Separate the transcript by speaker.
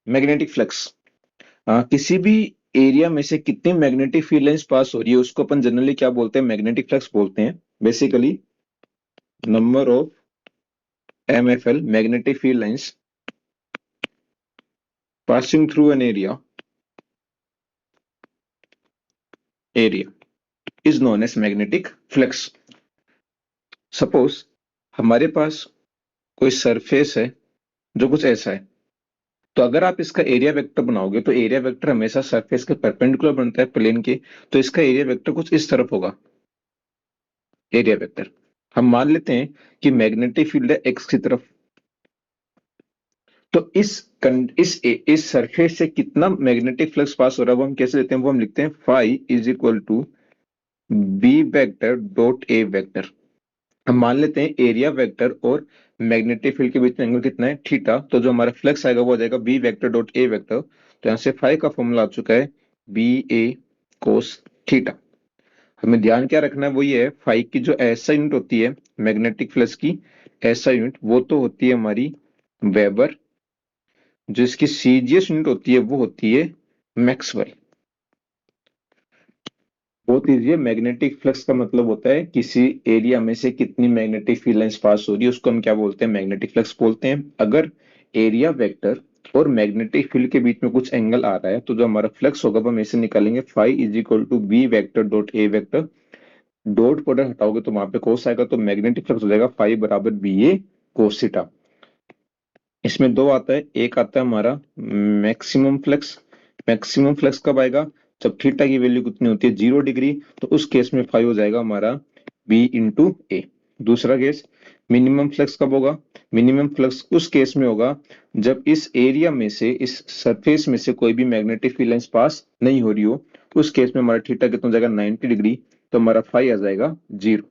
Speaker 1: Magnetic flux, किसी भी area में से कितनी मैग्नेटिक फील्ड लाइंस पास हो रही है उसको अपन जनरली क्या बोलते हैं, मैग्नेटिक फ्लक्स बोलते हैं। Basically number of MFL, magnetic field lines passing through an area is known as magnetic flux. Suppose हमारे पास कोई सरफेस है जो कुछ ऐसा है, तो अगर आप इसका एरिया वेक्टर बनाओगे तो एरिया वेक्टर हमेशा सरफेस के परपेंडिकुलर बनता है, प्लेन के। तो इसका एरिया वेक्टर कुछ इस तरफ होगा, एरिया वेक्टर। हम मान लेते हैं कि मैग्नेटिक फील्ड है एक्स की तरफ, तो इस सरफेस से कितना मैग्नेटिक फ्लक्स पास हो रहा है वो हम कैसे लेते हैं, वो हम लिखते हैं phi is equal to B vector dot A vector. हम मान लेते हैं एरिया वेक्टर और मैग्नेटिक फील्ड के बीच में एंगल कितना है, थीटा। तो जो हमारा फ्लक्स आएगा वो आ जाएगा B vector dot A vector. तो यहाँ से फाई का फॉर्मूला आ चुका है बी ए कोस थीटा। हमें ध्यान क्या रखना है, वो ये है फाई की जो ऐसा यूनिट होती है मैग्नेटिक फ्लक्स की, ऐसा यूनिट वो तो होती है हमारी वेबर, जो इसकी सीजीएस यूनिट होती है वो होती है मैक्सवेल। बहुत इजी है। मैग्नेटिक फ्लक्स का मतलब होता है किसी एरिया में से कितनी मैग्नेटिक फील्ड लाइंस पास हो रही है उसको हम क्या बोलते हैं, मैग्नेटिक फ्लक्स बोलते हैं। अगर एरिया वेक्टर और मैग्नेटिक फील्ड के बीच में कुछ एंगल आ रहा है तो जो हमारा फ्लक्स होगा वो हम ऐसे निकालेंगे phi is equal to B vector dot A vector. Dot product हटाओगे तो वहां पे कोस आएगा, तो मैग्नेटिक फ्लक्स हो जाएगा फाई बराबर बी ए कोस थीटा। इसमें दो आता है, एक आता है हमारा मैक्सिमम फ्लक्स। मैक्सिमम फ्लक्स कब आएगा, जब थीटा की वैल्यू कितनी होती है 0 डिग्री, तो उस केस में फाइव हो जाएगा हमारा बी इंटू ए। दूसरा केस मिनिमम फ्लक्स कब होगा, मिनिमम फ्लक्स उस केस में होगा जब इस एरिया में से, इस सरफेस में से कोई भी मैग्नेटिक फील्ड लाइंस पास नहीं हो रही हो। उस केस में हमारा थीटा कितना हो जाएगा 90 डिग्री, तो हमारा फाइव आ जाएगा 0।